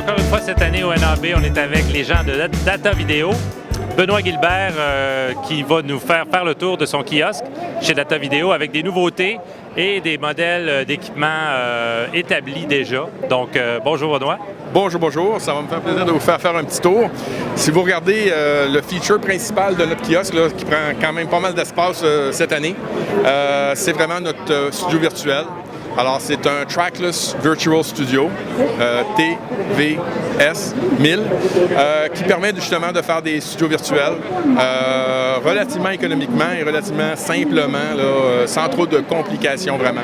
Encore une fois, cette année au NAB, on est avec les gens de Data Vidéo. Benoît Guilbert qui va nous faire le tour de son kiosque chez Data Vidéo avec des nouveautés et des modèles d'équipement établis déjà. Donc, bonjour Benoît. Bonjour, bonjour. Ça va me faire plaisir de vous faire un petit tour. Si vous regardez le feature principal de notre kiosque, là, qui prend quand même pas mal d'espace cette année, c'est vraiment notre studio virtuel. Alors, c'est un Trackless Virtual Studio, TVS 1000, qui permet justement de faire des studios virtuels relativement économiquement et relativement simplement, là, sans trop de complications vraiment.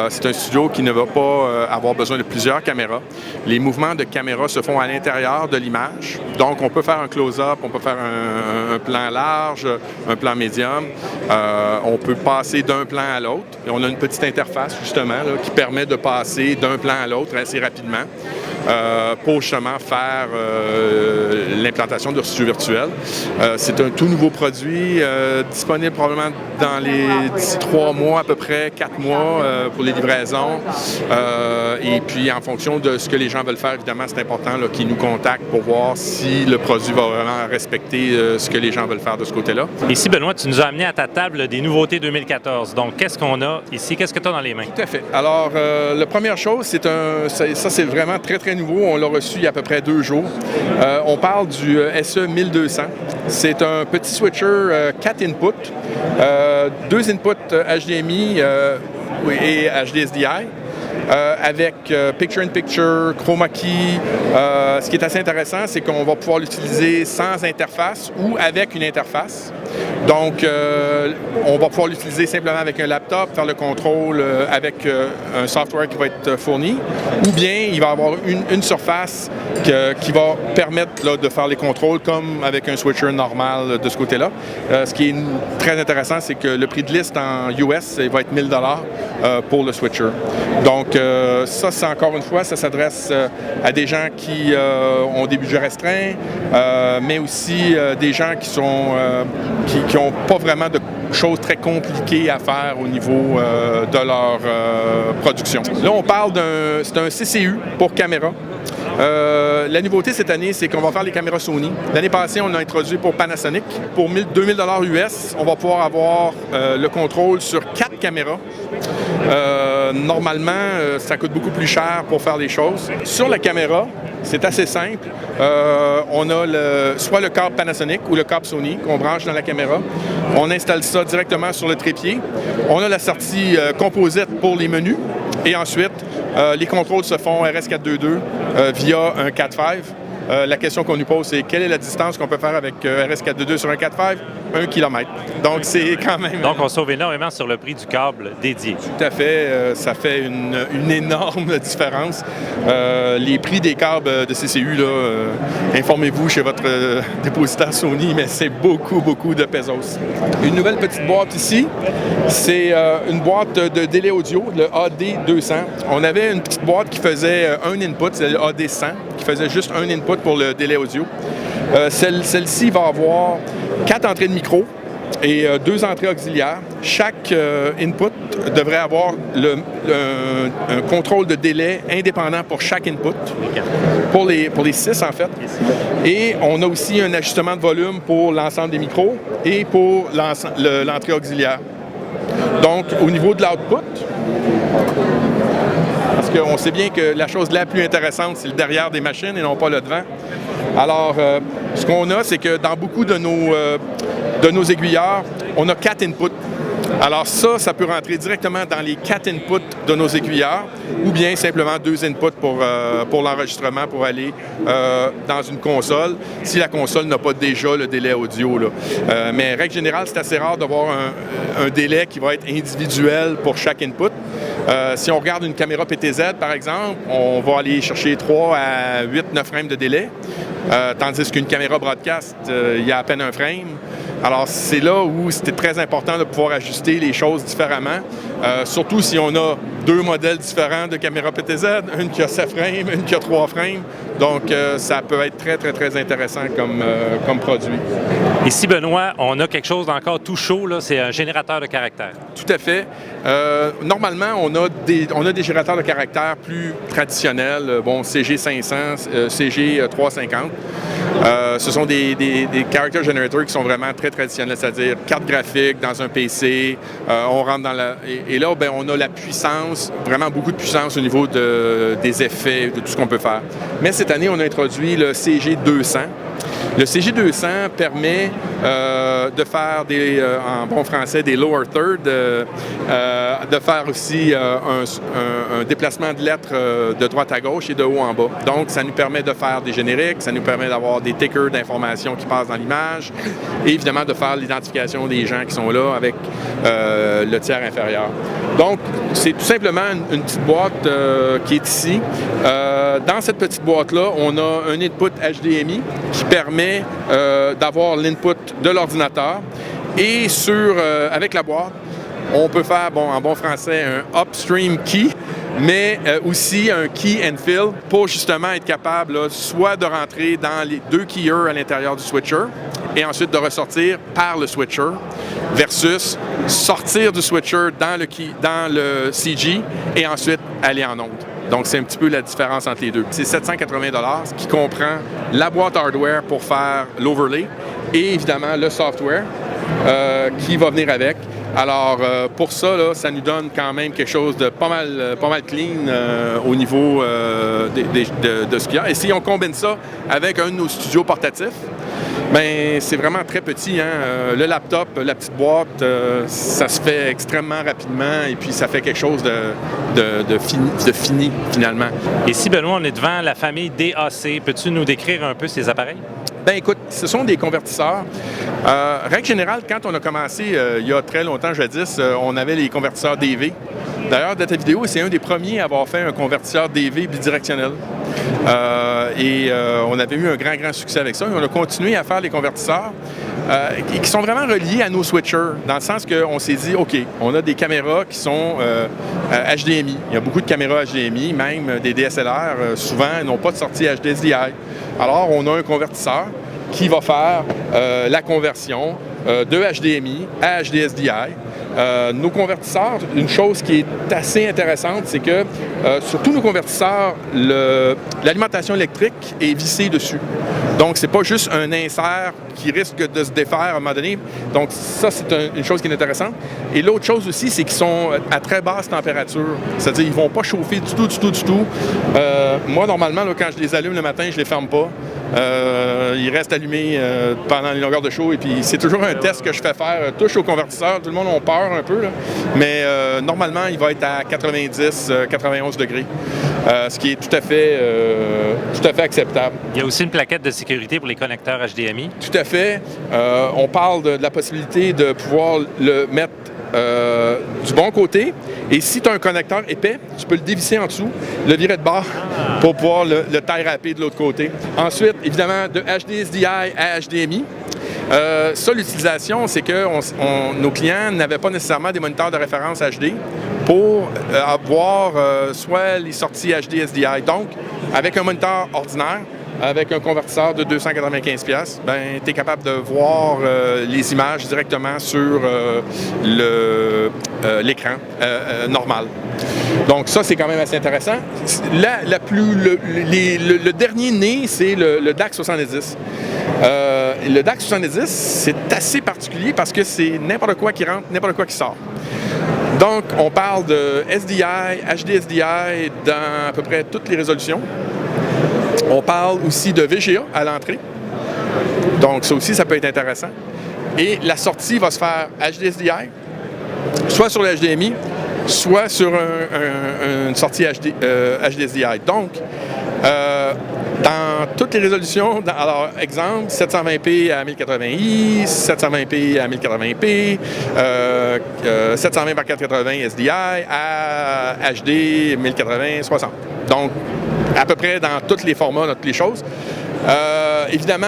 C'est un studio qui ne va pas avoir besoin de plusieurs caméras. Les mouvements de caméra se font à l'intérieur de l'image. Donc, on peut faire un close-up, on peut faire un plan large, un plan médium. On peut passer d'un plan à l'autre. Et on a une petite interface, justement, là, qui permet de passer d'un plan à l'autre assez rapidement pour justement faire l'implantation de studio virtuel. C'est un tout nouveau produit disponible probablement dans d'ici 3 mois à peu près, 4 mois pour les livraisons. Et puis en fonction de ce que les gens veulent faire, évidemment, c'est important qu'ils nous contactent pour voir si le produit va vraiment respecter ce que les gens veulent faire de ce côté-là. Ici, Benoît, tu nous as amené à ta table des nouveautés 2014. Donc, qu'est-ce qu'on a ici? Qu'est-ce que tu as dans les mains? Tout à fait. Alors, la première chose, ça c'est vraiment très, très nouveau. On l'a reçu il y a à peu près 2 jours. On parle du SE 1200. C'est un petit switcher 4 inputs, 2 inputs HDMI et HDSDI. Avec Picture-in-Picture, Chroma Key. Ce qui est assez intéressant, c'est qu'on va pouvoir l'utiliser sans interface ou avec une interface. Donc, on va pouvoir l'utiliser simplement avec un laptop, faire le contrôle avec un software qui va être fourni, ou bien il va avoir une surface qui va permettre là, de faire les contrôles comme avec un switcher normal de ce côté-là. Ce qui est très intéressant, c'est que le prix de liste en US va être 1000 $ pour le switcher. Donc, ça, c'est encore une fois, ça s'adresse à des gens qui ont des budgets restreints, mais aussi des gens qui sont qui n'ont pas vraiment de choses très compliquées à faire au niveau de leur production. Là, on parle c'est un CCU pour caméra. La nouveauté cette année, c'est qu'on va faire les caméras Sony. L'année passée, on a introduit pour Panasonic. Pour 2000 $ US, on va pouvoir avoir le contrôle sur 4 caméras. Normalement, ça coûte beaucoup plus cher pour faire les choses. Sur la caméra, c'est assez simple. On a soit le câble Panasonic ou le câble Sony qu'on branche dans la caméra. On installe ça directement sur le trépied. On a la sortie composite pour les menus. Et ensuite, les contrôles se font RS422 via un 4.5. La question qu'on nous pose, c'est quelle est la distance qu'on peut faire avec RS422 sur un 4.5? 1 km. Donc, c'est quand même... Donc, on sauve énormément sur le prix du câble dédié. Tout à fait. Ça fait une énorme différence. Les prix des câbles de CCU, là, informez-vous chez votre dépositaire Sony, mais c'est beaucoup, beaucoup de pesos. Une nouvelle petite boîte ici, c'est une boîte de délai audio, le AD200. On avait une petite boîte qui faisait un input, c'est le AD100, qui faisait juste un input pour le délai audio. Celle-ci va avoir 4 entrées de micro et 2 entrées auxiliaires. Chaque input devrait avoir un contrôle de délai indépendant pour chaque input, pour les 6 en fait. Et on a aussi un ajustement de volume pour l'ensemble des micros et pour l'entrée auxiliaire. Donc, au niveau de l'output, parce qu'on sait bien que la chose la plus intéressante, c'est le derrière des machines et non pas le devant. Alors, ce qu'on a, c'est que dans beaucoup de nos aiguilleurs, on a 4 inputs. Alors ça peut rentrer directement dans les 4 inputs de nos aiguilleurs ou bien simplement 2 inputs pour l'enregistrement, pour aller dans une console, si la console n'a pas déjà le délai audio, là. Mais règle générale, c'est assez rare d'avoir un délai qui va être individuel pour chaque input. Si on regarde une caméra PTZ, par exemple, on va aller chercher 3 à 8, 9 frames de délai. tandis qu'une caméra broadcast, il y a à peine un frame. Alors, c'est là où c'était très important de pouvoir ajuster les choses différemment, surtout si on a deux modèles différents de caméra PTZ, une qui a 7 frames, une qui a 3 frames. Donc, ça peut être très, très, très intéressant comme produit. Ici, Benoît, on a quelque chose d'encore tout chaud, là, c'est un générateur de caractères. Tout à fait. Normalement, on a des générateurs de caractères plus traditionnels, CG 500, CG 350. Ce sont des character generators qui sont vraiment très traditionnels, c'est-à-dire carte graphique dans un PC, on rentre dans et là, on a la puissance, vraiment beaucoup de puissance au niveau des effets, de tout ce qu'on peut faire. Mais cette année, on a introduit le CG 200. Le CG 200 permet de faire en bon français, des lower third, de faire aussi un déplacement de lettres de droite à gauche et de haut en bas. Donc, ça nous permet de faire des génériques, ça nous permet d'avoir des tickers d'informations qui passent dans l'image et évidemment de faire l'identification des gens qui sont là avec le tiers inférieur. Donc, c'est tout simplement une petite boîte qui est ici. Dans cette petite boîte-là, on a un input HDMI qui permet d'avoir l'input de l'ordinateur et avec la boîte, on peut faire, en bon français, un upstream key, mais aussi un key and fill pour justement être capable là, soit de rentrer dans les deux keyers à l'intérieur du switcher et ensuite de ressortir par le switcher versus sortir du switcher dans le CG et ensuite aller en onde. Donc, c'est un petit peu la différence entre les deux. C'est 780 $, ce qui comprend la boîte hardware pour faire l'overlay et évidemment le software qui va venir avec. Alors, pour ça, là, ça nous donne quand même quelque chose de pas mal clean au niveau de ce qu'il y a. Et si on combine ça avec un de nos studios portatifs, bien, c'est vraiment très petit. Le laptop, la petite boîte, ça se fait extrêmement rapidement et puis ça fait quelque chose de fini, finalement. Ici, Benoît, on est devant la famille DAC. Peux-tu nous décrire un peu ces appareils? Bien, écoute, ce sont des convertisseurs. Règle générale, quand on a commencé, il y a très longtemps, jadis, on avait les convertisseurs DV. D'ailleurs, Data Vidéo, c'est un des premiers à avoir fait un convertisseur DV bidirectionnel. On avait eu un grand succès avec ça. Et on a continué à faire les convertisseurs qui sont vraiment reliés à nos switchers, dans le sens qu'on s'est dit, OK, on a des caméras qui sont HDMI. Il y a beaucoup de caméras HDMI, même des DSLR, souvent, n'ont pas de sortie HDSDI. Alors, on a un convertisseur qui va faire la conversion de HDMI à HDSDI. Nos convertisseurs, une chose qui est assez intéressante, c'est que sur tous nos convertisseurs, l'alimentation électrique est vissée dessus. Donc, c'est pas juste un insert qui risque de se défaire à un moment donné. Donc, ça, c'est une chose qui est intéressante. Et l'autre chose aussi, c'est qu'ils sont à très basse température. C'est-à-dire qu'ils ne vont pas chauffer du tout. Moi, normalement, là, quand je les allume le matin, je les ferme pas. Ils restent allumés pendant les longueurs de show. Et puis, c'est toujours un test que je fais faire. Touche au convertisseur, tout le monde a peur un peu. Là. Mais normalement, il va être à 90-91 degrés. Ce qui est tout à fait acceptable. Il y a aussi une plaquette de sécurité pour les connecteurs HDMI. Tout à fait. On parle de la possibilité de pouvoir le mettre du bon côté. Et si tu as un connecteur épais, tu peux le dévisser en dessous, le virer de bord pour pouvoir le tie wrapper de l'autre côté. Ensuite, évidemment, de HDSDI à HDMI. Ça, l'utilisation, c'est que nos clients n'avaient pas nécessairement des moniteurs de référence HD pour avoir soit les sorties HDSDI. Donc, avec un moniteur ordinaire, avec un convertisseur de 295$, ben, tu es capable de voir les images directement sur l'écran normal. Donc ça, c'est quand même assez intéressant. Le dernier né, c'est le DAC 70. Le DAC 70, c'est assez particulier parce que c'est n'importe quoi qui rentre, n'importe quoi qui sort. Donc, on parle de SDI, HDSDI dans à peu près toutes les résolutions. On parle aussi de VGA à l'entrée. Donc, ça aussi, ça peut être intéressant. Et la sortie va se faire HDSDI, soit sur le HDMI, soit sur une sortie HDSDI. Donc, dans toutes les résolutions, alors, exemple, 720p à 1080i, 720p à 1080p, 720 par 480 SDI à HD 1080-60. Donc, à peu près dans tous les formats, dans toutes les choses. Évidemment,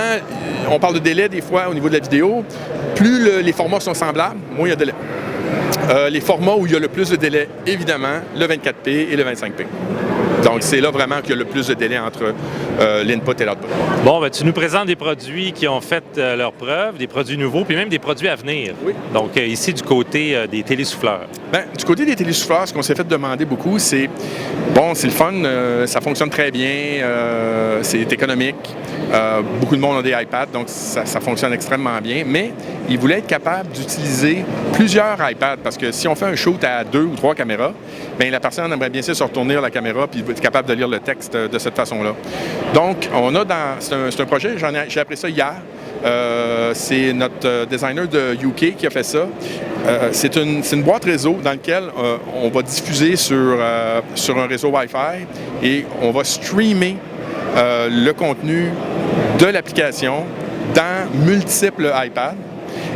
on parle de délai des fois au niveau de la vidéo. Plus les formats sont semblables, moins il y a de délai. Les formats où il y a le plus de délai, évidemment, le 24p et le 25p. Donc, c'est là vraiment qu'il y a le plus de délai entre l'input et l'output. Bon, ben, tu nous présentes des produits qui ont fait leurs preuves, des produits nouveaux, puis même des produits à venir. Oui. Donc, ici, du côté des télésouffleurs. Bien, du côté des télésouffleurs, ce qu'on s'est fait demander beaucoup, c'est, bon, c'est le fun, ça fonctionne très bien, c'est économique. Beaucoup de monde a des iPads, donc ça fonctionne extrêmement bien, mais ils voulaient être capables d'utiliser plusieurs iPads, parce que si on fait un shoot à 2 ou 3 caméras, bien, la personne aimerait bien se retourner la caméra puis être capable de lire le texte de cette façon-là. Donc, on a c'est un projet, j'ai appris ça hier. C'est notre designer de UK qui a fait ça. C'est une boîte réseau dans laquelle on va diffuser sur un réseau Wi-Fi et on va streamer le contenu de l'application dans multiples iPads.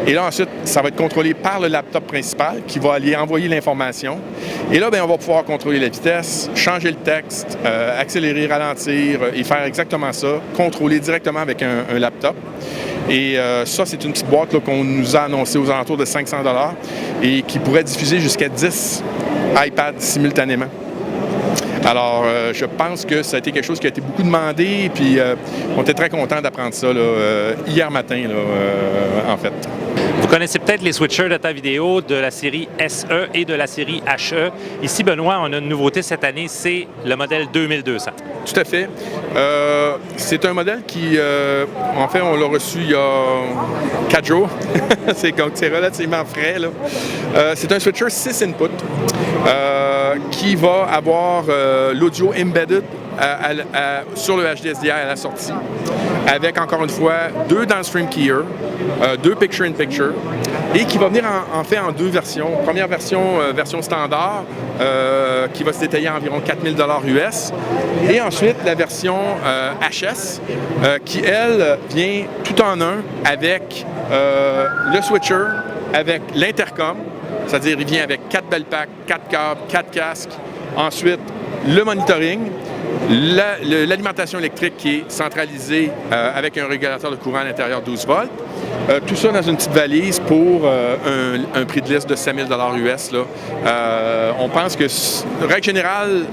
Et là, ensuite, ça va être contrôlé par le laptop principal qui va aller envoyer l'information. Et là, bien, on va pouvoir contrôler la vitesse, changer le texte, accélérer, ralentir et faire exactement ça, contrôler directement avec un laptop. Et ça, c'est une petite boîte là, qu'on nous a annoncée aux alentours de 500 $ et qui pourrait diffuser jusqu'à 10 iPads simultanément. Alors, je pense que ça a été quelque chose qui a été beaucoup demandé, puis on était très contents d'apprendre ça là, hier matin, là, en fait. Vous connaissez peut-être les switchers data vidéo de la série SE et de la série HE. Ici, Benoît, on a une nouveauté cette année, c'est le modèle 2200. Tout à fait. C'est un modèle qui, en fait, on l'a reçu il y a 4 jours. C'est relativement frais, là. C'est un switcher 6 inputs qui va avoir l'audio embedded sur le HDSDI à la sortie, avec encore une fois 2 downstream keyers, 2 picture-in-picture, et qui va venir en fait en 2 versions. Première version, version standard, qui va se détailler à environ 4000 $ US, et ensuite la version HS, qui elle vient tout en un avec le switcher, avec l'intercom, c'est-à-dire il vient avec 4 bell packs, 4 câbles, 4 casques, ensuite le monitoring, l'alimentation électrique qui est centralisée avec un régulateur de courant à l'intérieur 12 volts. Tout ça dans une petite valise pour un prix de liste de 5000 $ US. Là. On pense que, règle générale,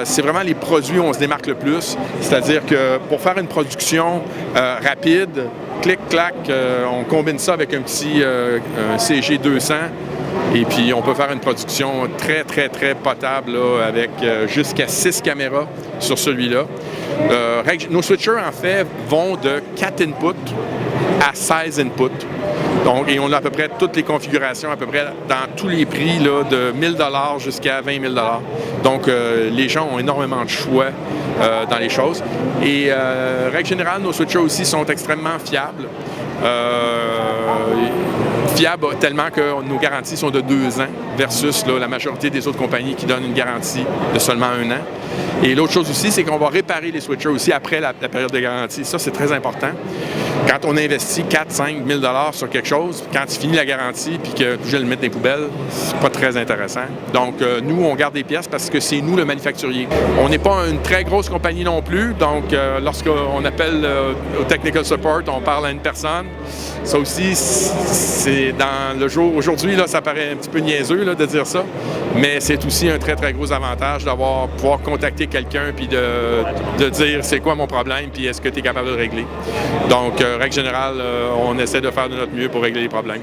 c'est vraiment les produits où on se démarque le plus. C'est-à-dire que pour faire une production rapide, clic-clac, on combine ça avec un petit CG200. Et puis, on peut faire une production très, très, très potable là, avec jusqu'à 6 caméras sur celui-là. Nos switchers, en fait, vont de 4 inputs à 16 inputs. Donc, et on a à peu près toutes les configurations, à peu près dans tous les prix, là, de 1000 $ jusqu'à 20 000 $. Donc, les gens ont énormément de choix dans les choses. Et, règle générale, nos switchers aussi sont extrêmement fiables. Fiable tellement que nos garanties sont de 2 ans versus là, la majorité des autres compagnies qui donnent une garantie de seulement 1 an. Et l'autre chose aussi, c'est qu'on va réparer les switchers aussi après la période de garantie. Ça, c'est très important. Quand on investit 4-5 000 $ sur quelque chose, quand il finit la garantie puis que je le mets dans les poubelles, c'est pas très intéressant. Donc, nous, on garde des pièces parce que c'est nous le manufacturier. On n'est pas une très grosse compagnie non plus. Donc, lorsqu'on appelle au technical support, on parle à une personne. Ça aussi, c'est dans le jour. Aujourd'hui, là, ça paraît un petit peu niaiseux là, de dire ça, mais c'est aussi un très, très gros avantage pouvoir contacter quelqu'un puis de dire c'est quoi mon problème puis est-ce que tu es capable de le régler. Donc, règle générale, on essaie de faire de notre mieux pour régler les problèmes.